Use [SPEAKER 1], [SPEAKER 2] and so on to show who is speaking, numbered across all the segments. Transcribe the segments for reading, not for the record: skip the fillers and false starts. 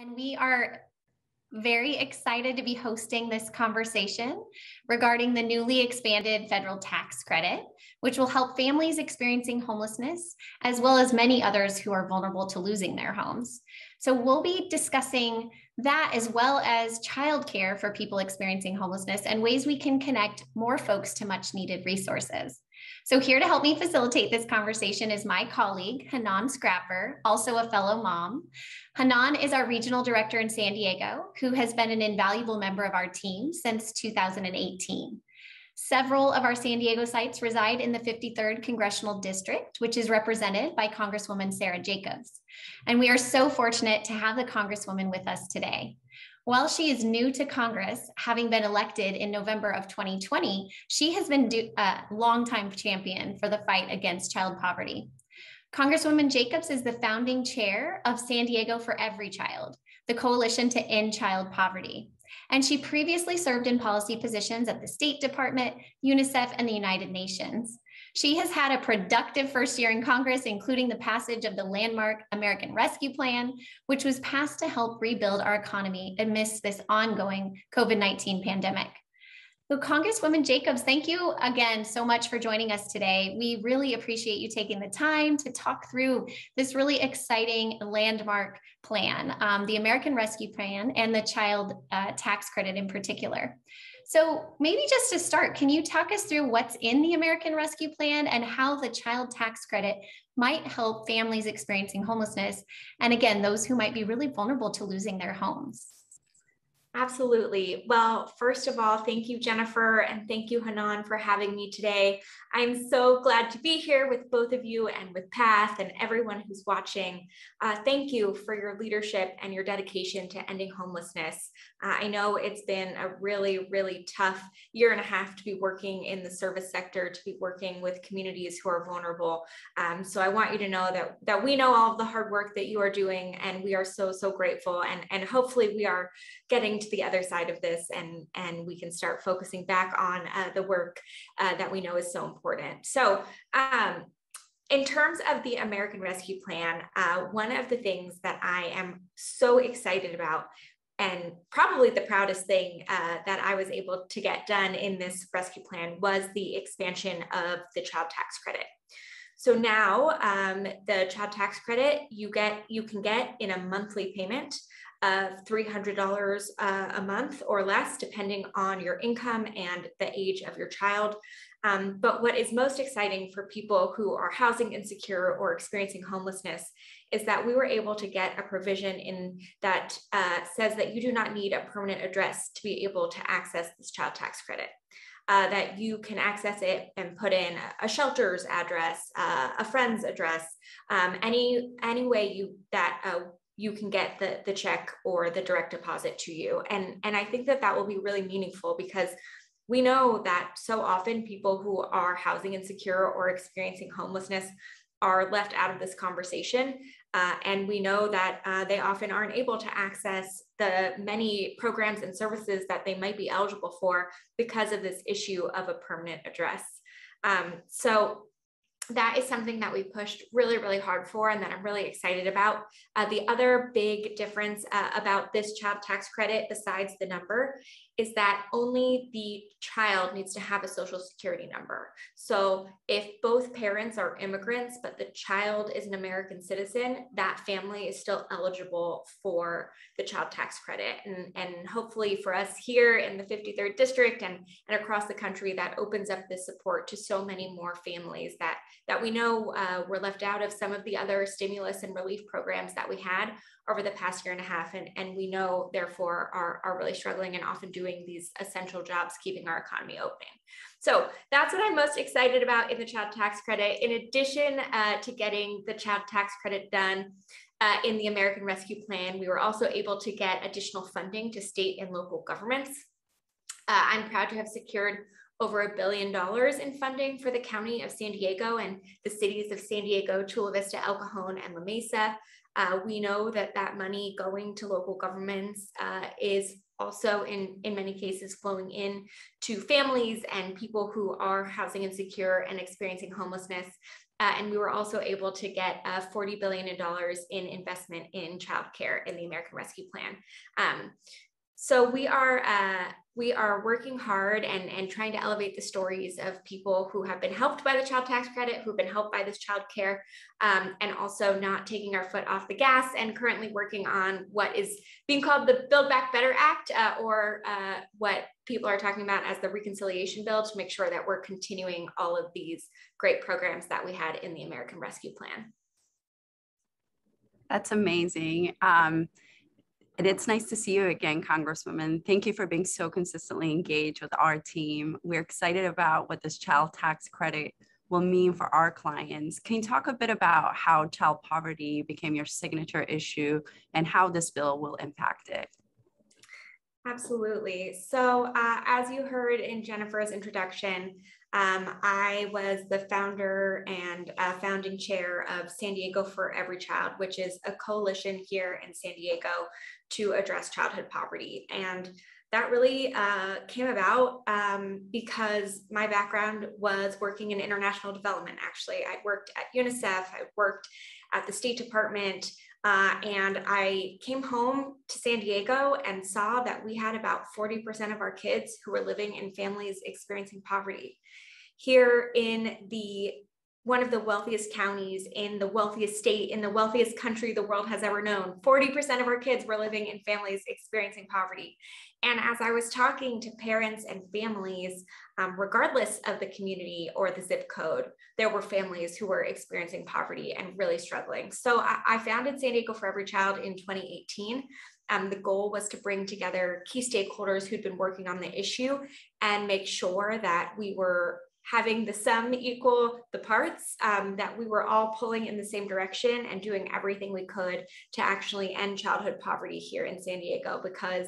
[SPEAKER 1] And we are very excited to be hosting this conversation regarding the newly expanded federal tax credit, which will help families experiencing homelessness, as well as many others who are vulnerable to losing their homes. So we'll be discussing that as well as childcare for people experiencing homelessness and ways we can connect more folks to much needed resources. So here to help me facilitate this conversation is my colleague, Hanan Scrapper, also a fellow mom. Hanan is our regional director in San Diego, who has been an invaluable member of our team since 2018. Several of our San Diego sites reside in the 53rd Congressional District, which is represented by Congresswoman Sara Jacobs. And we are so fortunate to have the Congresswoman with us today. While she is new to Congress, having been elected in November of 2020, she has been a longtime champion for the fight against child poverty. Congresswoman Jacobs is the founding chair of San Diego for Every Child, the coalition to end child poverty. And she previously served in policy positions at the State Department, UNICEF, and the United Nations. She has had a productive first year in Congress, including the passage of the landmark American Rescue Plan, which was passed to help rebuild our economy amidst this ongoing COVID-19 pandemic. So Congresswoman Jacobs, thank you again so much for joining us today. We really appreciate you taking the time to talk through this really exciting landmark plan, the American Rescue Plan and the child tax credit in particular. So maybe just to start, can you talk us through what's in the American Rescue Plan and how the child tax credit might help families experiencing homelessness, and again, those who might be really vulnerable to losing their homes?
[SPEAKER 2] Absolutely. Well, first of all, thank you, Jennifer, and thank you, Hanan, for having me today. I'm so glad to be here with both of you and with Path and everyone who's watching. Thank you for your leadership and your dedication to ending homelessness. I know it's been a really, really tough year and a half to be working in the service sector, to be working with communities who are vulnerable. So I want you to know that we know all of the hard work that you are doing, and we are so, so grateful. And hopefully we are getting to the other side of this, and we can start focusing back on the work that we know is so important. So in terms of the American Rescue Plan, one of the things that I am so excited about, and probably the proudest thing that I was able to get done in this rescue plan, was the expansion of the child tax credit. So now the child tax credit you can get in a monthly payment of $300 a month or less, depending on your income and the age of your child. But what is most exciting for people who are housing insecure or experiencing homelessness is that we were able to get a provision in that says that you do not need a permanent address to be able to access this child tax credit. That you can access it and put in a shelter's address, a friend's address, any way you can get the check or the direct deposit to you. And I think that will be really meaningful, because we know that so often people who are housing insecure or experiencing homelessness are left out of this conversation. And we know that they often aren't able to access the many programs and services that they might be eligible for because of this issue of a permanent address. So that is something that we pushed really, really hard for, and that I'm really excited about. The other big difference about this child tax credit, besides the number, is that only the child needs to have a social security number. So if both parents are immigrants, but the child is an American citizen, that family is still eligible for the child tax credit. And hopefully for us here in the 53rd District and across the country, that opens up this support to so many more families that we know were left out of some of the other stimulus and relief programs that we had over the past year and a half, and we know therefore are really struggling and often doing these essential jobs, keeping our economy open. So that's what I'm most excited about in the child tax credit. In addition to getting the child tax credit done in the American Rescue Plan, we were also able to get additional funding to state and local governments. I'm proud to have secured over $1 billion in funding for the County of San Diego and the cities of San Diego, Chula Vista, El Cajon, and La Mesa. We know that money going to local governments is also in many cases flowing in to families and people who are housing insecure and experiencing homelessness. And we were also able to get $40 billion in investment in childcare in the American Rescue Plan. So we are working hard and trying to elevate the stories of people who have been helped by the child tax credit, who've been helped by this child care, and also not taking our foot off the gas, and currently working on what is being called the Build Back Better Act, or what people are talking about as the Reconciliation Bill, to make sure that we're continuing all of these great programs that we had in the American Rescue Plan.
[SPEAKER 3] That's amazing. And it's nice to see you again, Congresswoman. Thank you for being so consistently engaged with our team. We're excited about what this child tax credit will mean for our clients. Can you talk a bit about how child poverty became your signature issue and how this bill will impact it?
[SPEAKER 2] Absolutely. So as you heard in Jennifer's introduction, I was the founder and founding chair of San Diego for Every Child, which is a coalition here in San Diego to address childhood poverty. And that really came about because my background was working in international development. Actually, I worked at UNICEF, I worked at the State Department, and I came home to San Diego and saw that we had about 40% of our kids who were living in families experiencing poverty. Here in one of the wealthiest counties, in the wealthiest state, in the wealthiest country the world has ever known, 40% of our kids were living in families experiencing poverty. And as I was talking to parents and families, regardless of the community or the zip code, there were families who were experiencing poverty and really struggling. So I founded San Diego for Every Child in 2018. The goal was to bring together key stakeholders who'd been working on the issue and make sure that we were having the sum equal the parts, that we were all pulling in the same direction and doing everything we could to actually end childhood poverty here in San Diego, because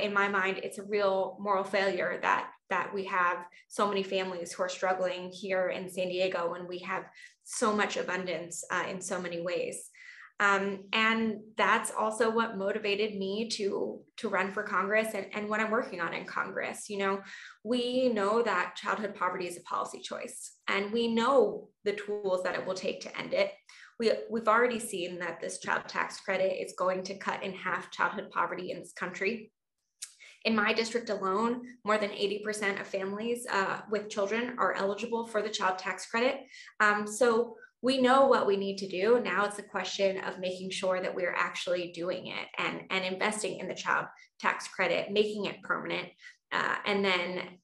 [SPEAKER 2] in my mind, it's a real moral failure that we have so many families who are struggling here in San Diego when we have so much abundance in so many ways. And that's also what motivated me to run for Congress and what I'm working on in Congress. You know, we know that childhood poverty is a policy choice, and we know the tools that it will take to end it. We've already seen that this child tax credit is going to cut in half childhood poverty in this country. In my district alone, more than 80% of families with children are eligible for the child tax credit. So we know what we need to do. Now it's a question of making sure that we're actually doing it and investing in the child tax credit, making it permanent, and then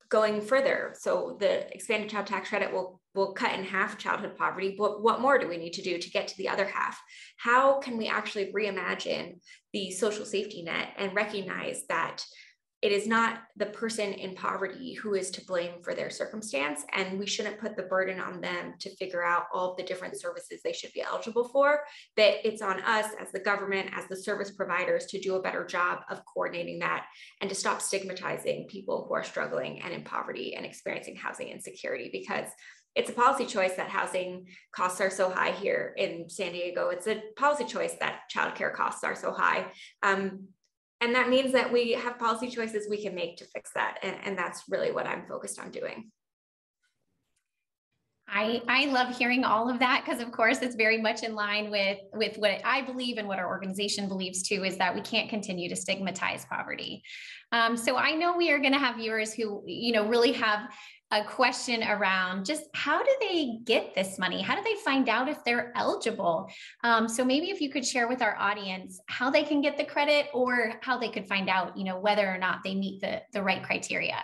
[SPEAKER 2] going further. So the expanded child tax credit will cut in half childhood poverty, but what more do we need to do to get to the other half? How can we actually reimagine the social safety net and recognize that it is not the person in poverty who is to blame for their circumstance, and we shouldn't put the burden on them to figure out all of the different services they should be eligible for, that it's on us as the government, as the service providers, to do a better job of coordinating that and to stop stigmatizing people who are struggling and in poverty and experiencing housing insecurity, because it's a policy choice that housing costs are so high here in San Diego. It's a policy choice that childcare costs are so high. And that means that we have policy choices we can make to fix that. And that's really what I'm focused on doing.
[SPEAKER 1] I love hearing all of that, because of course it's very much in line with what I believe and what our organization believes too, is that we can't continue to stigmatize poverty. So I know we are going to have viewers who, really have a question around just how do they get this money? How do they find out if they're eligible? So maybe if you could share with our audience how they can get the credit, or how they could find out, whether or not they meet the right criteria.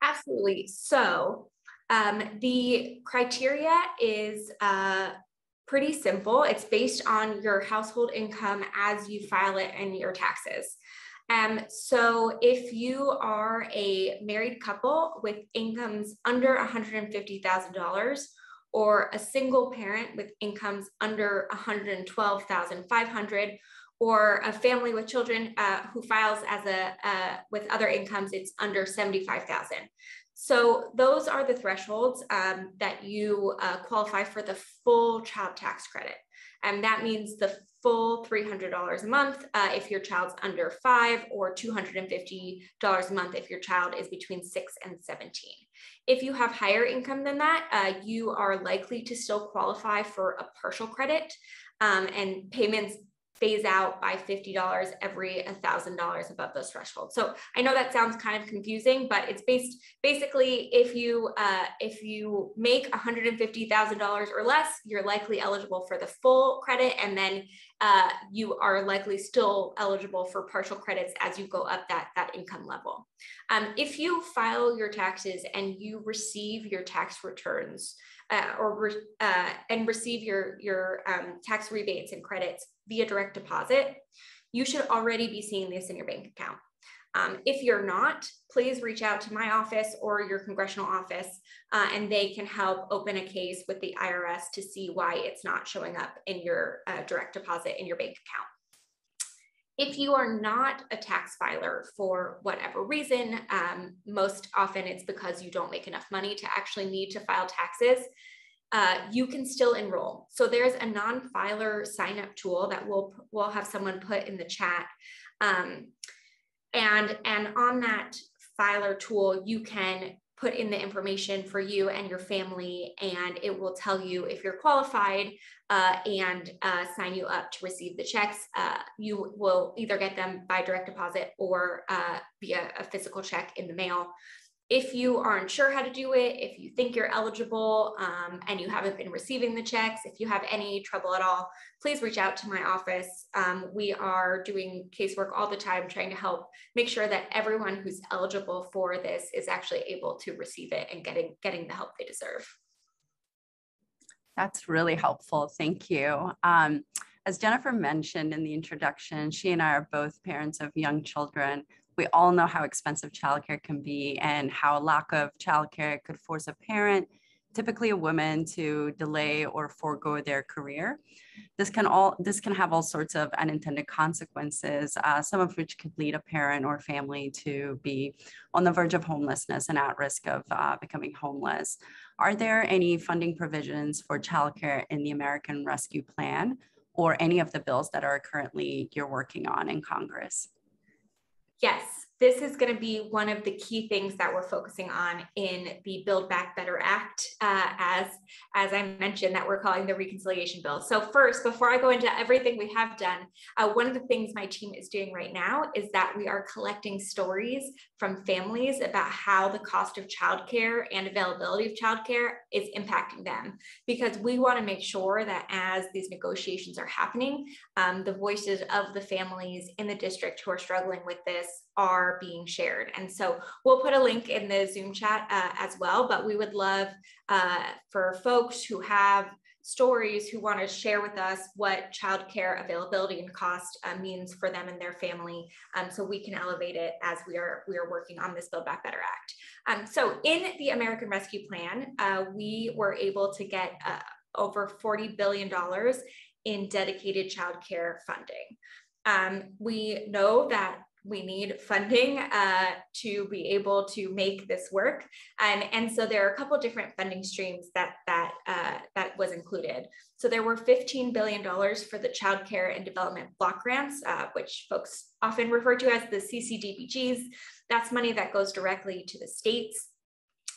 [SPEAKER 2] Absolutely. So the criteria is pretty simple. It's based on your household income as you file it in your taxes. So if you are a married couple with incomes under $150,000, or a single parent with incomes under $112,500, or a family with children who files as with other incomes, it's under $75,000. So those are the thresholds that you qualify for the full child tax credit. And that means the full $300 a month if your child's under 5, or $250 a month if your child is between 6 and 17. If you have higher income than that, you are likely to still qualify for a partial credit, and payments phase out by $50 every $1,000 above those thresholds. So I know that sounds kind of confusing, but it's basically if you make $150,000 or less, you're likely eligible for the full credit, and then you are likely still eligible for partial credits as you go up that income level. If you file your taxes and you receive your tax returns and receive your tax rebates and credits via direct deposit, you should already be seeing this in your bank account. If you're not, please reach out to my office or your congressional office, and they can help open a case with the IRS to see why it's not showing up in your direct deposit in your bank account. If you are not a tax filer for whatever reason, most often it's because you don't make enough money to actually need to file taxes, you can still enroll. So there's a non-filer sign-up tool that we'll have someone put in the chat. And on that filer tool, you can put in the information for you and your family, and it will tell you if you're qualified and sign you up to receive the checks. You will either get them by direct deposit or via a physical check in the mail. If you aren't sure how to do it, if you think you're eligible and you haven't been receiving the checks, if you have any trouble at all, please reach out to my office. We are doing casework all the time, trying to help make sure that everyone who's eligible for this is actually able to receive it and getting the help they deserve.
[SPEAKER 3] That's really helpful. Thank you. As Jennifer mentioned in the introduction, she and I are both parents of young children. We all know how expensive childcare can be and how a lack of childcare could force a parent, typically a woman, to delay or forego their career. This can have all sorts of unintended consequences, some of which could lead a parent or family to be on the verge of homelessness and at risk of becoming homeless. Are there any funding provisions for childcare in the American Rescue Plan or any of the bills that are currently you're working on in Congress?
[SPEAKER 2] Yes, this is going to be one of the key things that we're focusing on in the Build Back Better Act, as I mentioned, that we're calling the Reconciliation Bill. So first, before I go into everything we have done, one of the things my team is doing right now is that we are collecting stories from families about how the cost of childcare and availability of childcare is impacting them, because we want to make sure that as these negotiations are happening, the voices of the families in the district who are struggling with this are being shared. And so we'll put a link in the Zoom chat as well, but we would love for folks who have stories, who want to share with us what childcare availability and cost means for them and their family, so we can elevate it as we are working on this Build Back Better Act. So in the American Rescue Plan, we were able to get over $40 billion in dedicated childcare funding. We know that we need funding to be able to make this work. And so there are a couple of different funding streams that was included. So there were $15 billion for the Child Care and Development Block Grants, which folks often refer to as the CCDBGs. That's money that goes directly to the states,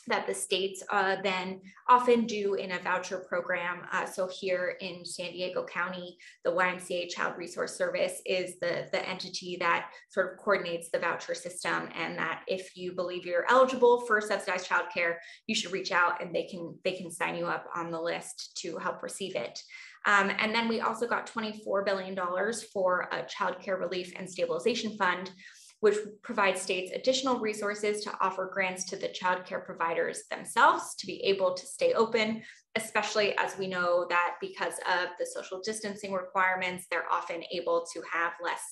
[SPEAKER 2] that the states then often do in a voucher program. So here in San Diego County, the YMCA Child Resource Service is the entity that sort of coordinates the voucher system, and that if you believe you're eligible for subsidized childcare, you should reach out and they can sign you up on the list to help receive it. And then we also got $24 billion for a Child Care Relief and Stabilization Fund, which provides states additional resources to offer grants to the child care providers themselves to be able to stay open, especially as we know that because of the social distancing requirements, they're often able to have less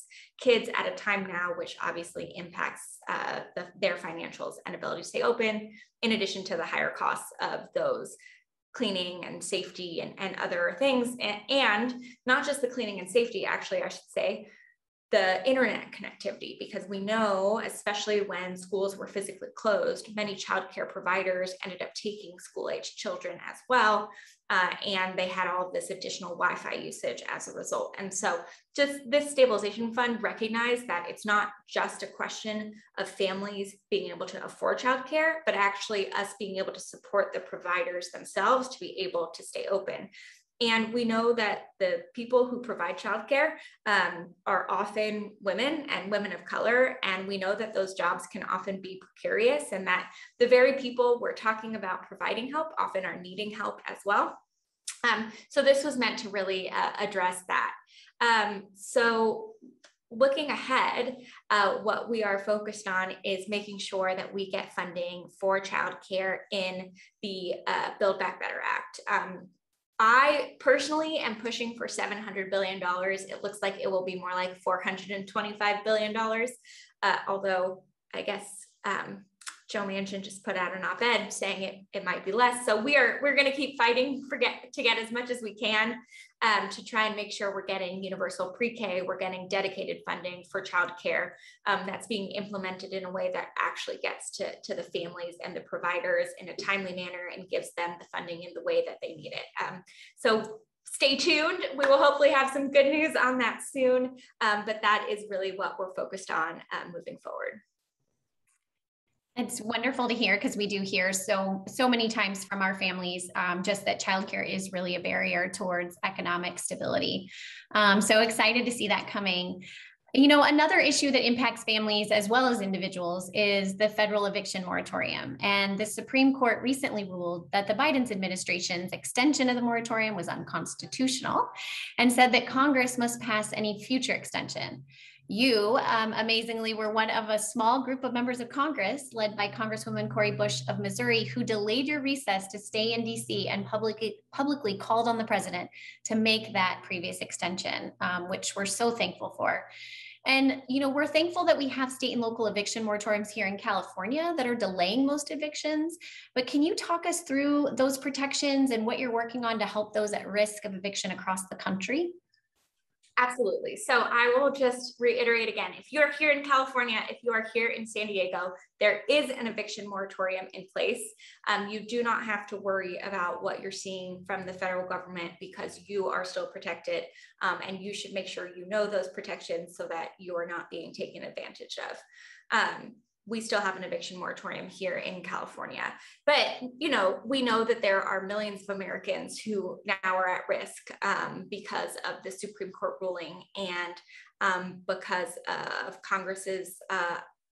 [SPEAKER 2] kids at a time now, which obviously impacts their financials and ability to stay open, in addition to the higher costs of those cleaning and safety and other things. And not just the cleaning and safety, actually, I should say, the internet connectivity, because we know, especially when schools were physically closed, many childcare providers ended up taking school-age children as well. And they had all of this additional Wi-Fi usage as a result. And so just this stabilization fund recognized that it's not just a question of families being able to afford childcare, but actually us being able to support the providers themselves to be able to stay open. And we know that the people who provide childcare are often women and women of color. And we know that those jobs can often be precarious, and that the very people we're talking about providing help often are needing help as well. So this was meant to really address that. So looking ahead, what we are focused on is making sure that we get funding for childcare in the Build Back Better Act. I personally am pushing for $700 billion. It looks like it will be more like $425 billion, although I guess Joe Manchin just put out an op-ed saying it might be less. So we're going to keep fighting to get as much as we can to try and make sure we're getting universal pre-K, we're getting dedicated funding for childcare that's being implemented in a way that actually gets to the families and the providers in a timely manner and gives them the funding in the way that they need it. So stay tuned. We will hopefully have some good news on that soon, but that is really what we're focused on moving forward.
[SPEAKER 1] It's wonderful to hear, because we do hear so many times from our families just that childcare is really a barrier towards economic stability. So excited to see that coming. You know, another issue that impacts families as well as individuals is the federal eviction moratorium. And the Supreme Court recently ruled that the Biden administration's extension of the moratorium was unconstitutional and said that Congress must pass any future extension. You, amazingly, were one of a small group of members of Congress led by Congresswoman Cori Bush of Missouri, who delayed your recess to stay in DC and publicly called on the president to make that previous extension, which we're so thankful for. And, you know, we're thankful that we have state and local eviction moratoriums here in California that are delaying most evictions. But can you talk us through those protections and what you're working on to help those at risk of eviction across the country?
[SPEAKER 2] Absolutely. So I will just reiterate again, if you're here in California, if you are here in San Diego, there is an eviction moratorium in place. You do not have to worry about what you're seeing from the federal government, because you are still protected, and you should make sure you know those protections so that you are not being taken advantage of. We still have an eviction moratorium here in California, but you know, we know that there are millions of Americans who now are at risk because of the Supreme Court ruling and because of Congress's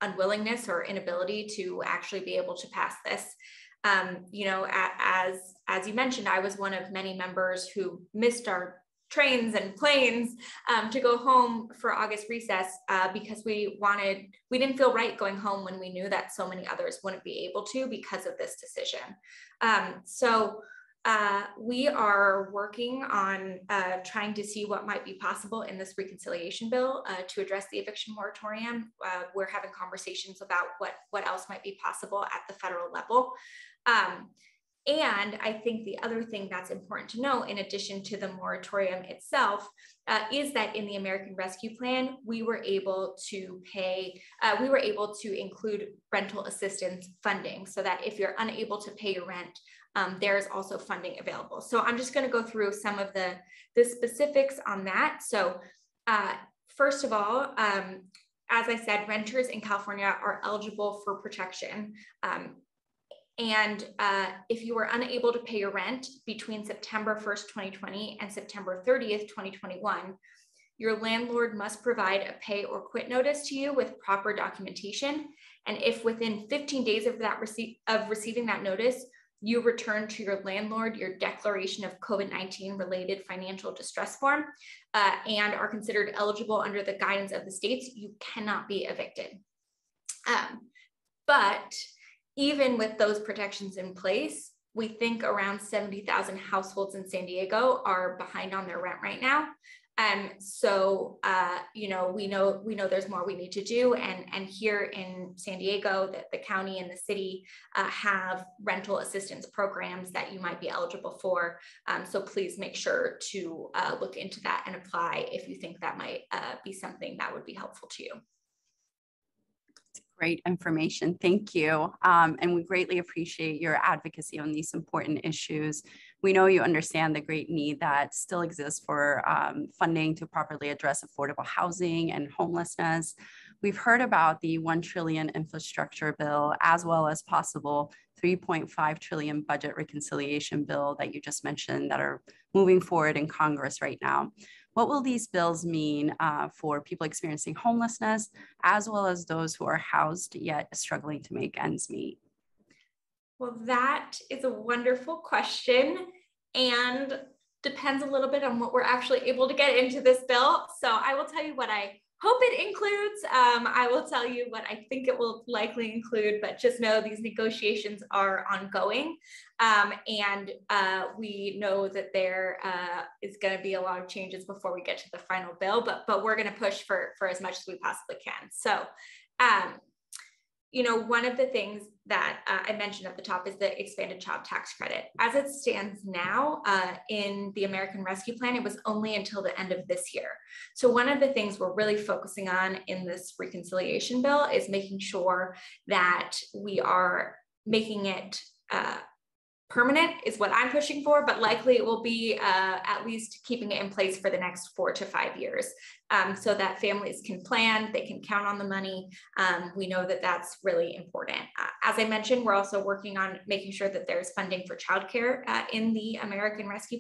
[SPEAKER 2] unwillingness or inability to actually be able to pass this. You know, as you mentioned, I was one of many members who missed our trains and planes to go home for August recess because we didn't feel right going home when we knew that so many others wouldn't be able to because of this decision. So we are working on trying to see what might be possible in this reconciliation bill to address the eviction moratorium. We're having conversations about what else might be possible at the federal level. And I think the other thing that's important to know, in addition to the moratorium itself, is that in the American Rescue Plan, we were able to include rental assistance funding, so that if you're unable to pay your rent, there's also funding available. So I'm just going to go through some of the specifics on that. So first of all, as I said, renters in California are eligible for protection. And if you were unable to pay your rent between September 1st, 2020 and September 30th, 2021, your landlord must provide a pay or quit notice to you with proper documentation. And if within 15 days of receiving that notice, you return to your landlord your declaration of COVID-19 related financial distress form and are considered eligible under the guidance of the states, you cannot be evicted. But even with those protections in place, we think around 70,000 households in San Diego are behind on their rent right now. You know, we know there's more we need to do. And here in San Diego, the county and the city have rental assistance programs that you might be eligible for. So please make sure to look into that and apply if you think that might be something that would be helpful to you.
[SPEAKER 3] Great information. Thank you. And we greatly appreciate your advocacy on these important issues. We know you understand the great need that still exists for funding to properly address affordable housing and homelessness. We've heard about the $1 trillion infrastructure bill, as well as possible $3.5 trillion budget reconciliation bill that you just mentioned that are moving forward in Congress right now. What will these bills mean for people experiencing homelessness, as well as those who are housed yet struggling to make ends meet?
[SPEAKER 2] Well, that is a wonderful question and depends a little bit on what we're actually able to get into this bill. So I will tell you what I hope it includes. I will tell you what I think it will likely include, but just know these negotiations are ongoing. We know that there is going to be a lot of changes before we get to the final bill, but we're going to push for as much as we possibly can. So, you know, one of the things that I mentioned at the top is the expanded child tax credit. As it stands now in the American Rescue Plan, it was only until the end of this year. So one of the things we're really focusing on in this reconciliation bill is making sure that we are making it permanent is what I'm pushing for, but likely it will be at least keeping it in place for the next 4 to 5 years so that families can plan, they can count on the money. We know that that's really important. As I mentioned, we're also working on making sure that there's funding for childcare in the American Rescue,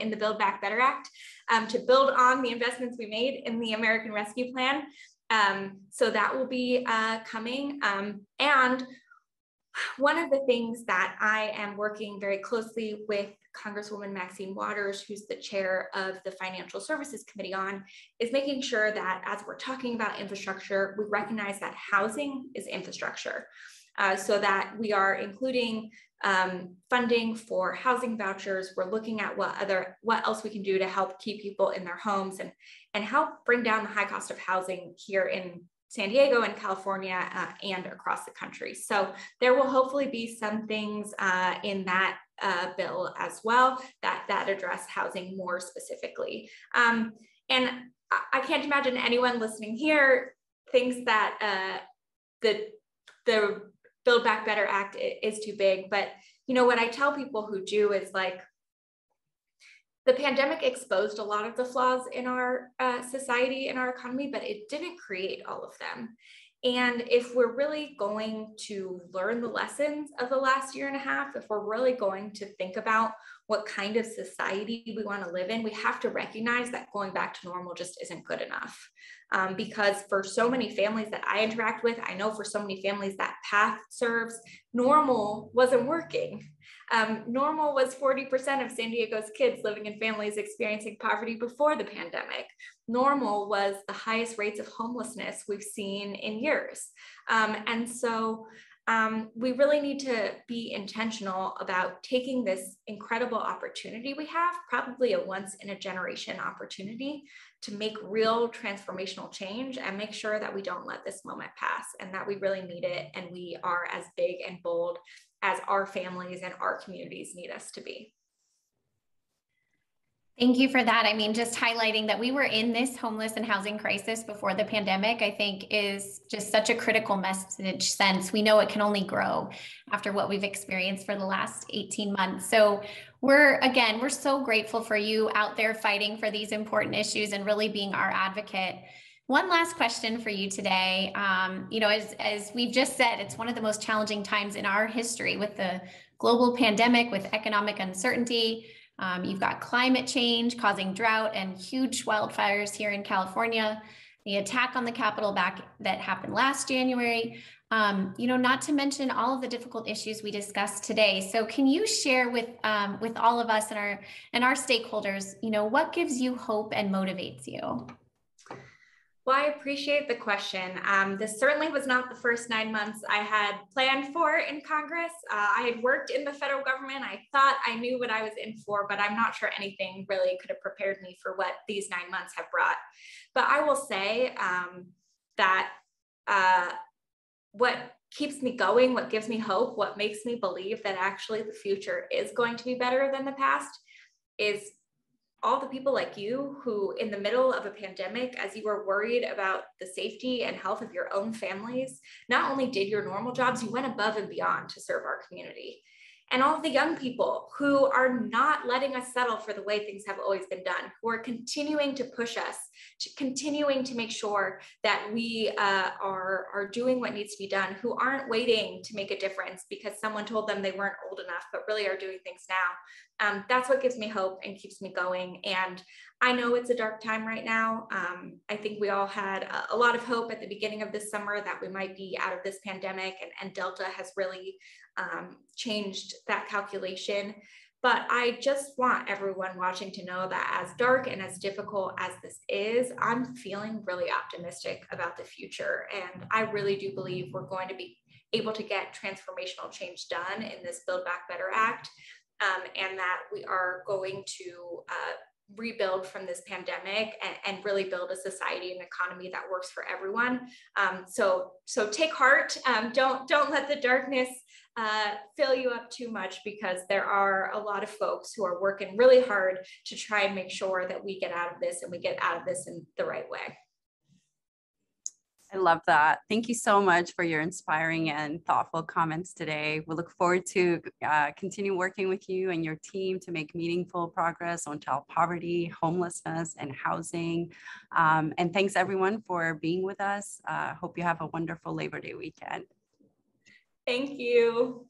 [SPEAKER 2] in the Build Back Better Act to build on the investments we made in the American Rescue Plan. So that will be coming. And one of the things that I am working very closely with Congresswoman Maxine Waters, who's the chair of the Financial Services Committee on, is making sure that as we're talking about infrastructure, we recognize that housing is infrastructure, so that we are including funding for housing vouchers. We're looking at what else we can do to help keep people in their homes and help bring down the high cost of housing here in San Diego and California and across the country. So there will hopefully be some things in that bill as well that address housing more specifically. And I can't imagine anyone listening here thinks that the Build Back Better Act is too big. But you know what I tell people who do is like, the pandemic exposed a lot of the flaws in our society and our economy, but it didn't create all of them. And if we're really going to learn the lessons of the last year and a half, if we're really going to think about what kind of society we want to live in, we have to recognize that going back to normal just isn't good enough. Because for so many families that I interact with, I know for so many families that PATH serves, normal wasn't working. Normal was 40% of San Diego's kids living in families experiencing poverty before the pandemic. Normal was the highest rates of homelessness we've seen in years. And so we really need to be intentional about taking this incredible opportunity we have, probably a once in a generation opportunity to make real transformational change and make sure that we don't let this moment pass and that we really need it and we are as big and bold as our families and our communities need us to be.
[SPEAKER 1] Thank you for that. I mean, just highlighting that we were in this homeless and housing crisis before the pandemic, I think is just such a critical message, since we know it can only grow after what we've experienced for the last 18 months. So we're so grateful for you out there fighting for these important issues and really being our advocate. One last question for you today. As we've just said, it's one of the most challenging times in our history with the global pandemic, with economic uncertainty. You've got climate change causing drought and huge wildfires here in California, the attack on the Capitol that happened last January, not to mention all of the difficult issues we discussed today. So can you share with all of us and our stakeholders, what gives you hope and motivates you?
[SPEAKER 2] Well, I appreciate the question. This certainly was not the first 9 months I had planned for in Congress. I had worked in the federal government. I thought I knew what I was in for, but I'm not sure anything really could have prepared me for what these 9 months have brought. But I will say that what keeps me going, what gives me hope, what makes me believe that actually the future is going to be better than the past is all the people like you who, in the middle of a pandemic, as you were worried about the safety and health of your own families, not only did your normal jobs, you went above and beyond to serve our community. And all of the young people who are not letting us settle for the way things have always been done, who are continuing to push us, to continuing to make sure that we are doing what needs to be done, who aren't waiting to make a difference because someone told them they weren't old enough, but really are doing things now. That's what gives me hope and keeps me going. And I know it's a dark time right now. I think we all had a lot of hope at the beginning of this summer that we might be out of this pandemic, and Delta has really changed that calculation. But I just want everyone watching to know that as dark and as difficult as this is, I'm feeling really optimistic about the future. And I really do believe we're going to be able to get transformational change done in this Build Back Better Act, and that we are going to rebuild from this pandemic and really build a society and economy that works for everyone. So take heart. Don't let the darkness fill you up too much, because there are a lot of folks who are working really hard to try and make sure that we get out of this, and we get out of this in the right way.
[SPEAKER 3] I love that. Thank you so much for your inspiring and thoughtful comments today. We look forward to continue working with you and your team to make meaningful progress on child poverty, homelessness, and housing. And thanks everyone for being with us. Hope you have a wonderful Labor Day weekend.
[SPEAKER 2] Thank you.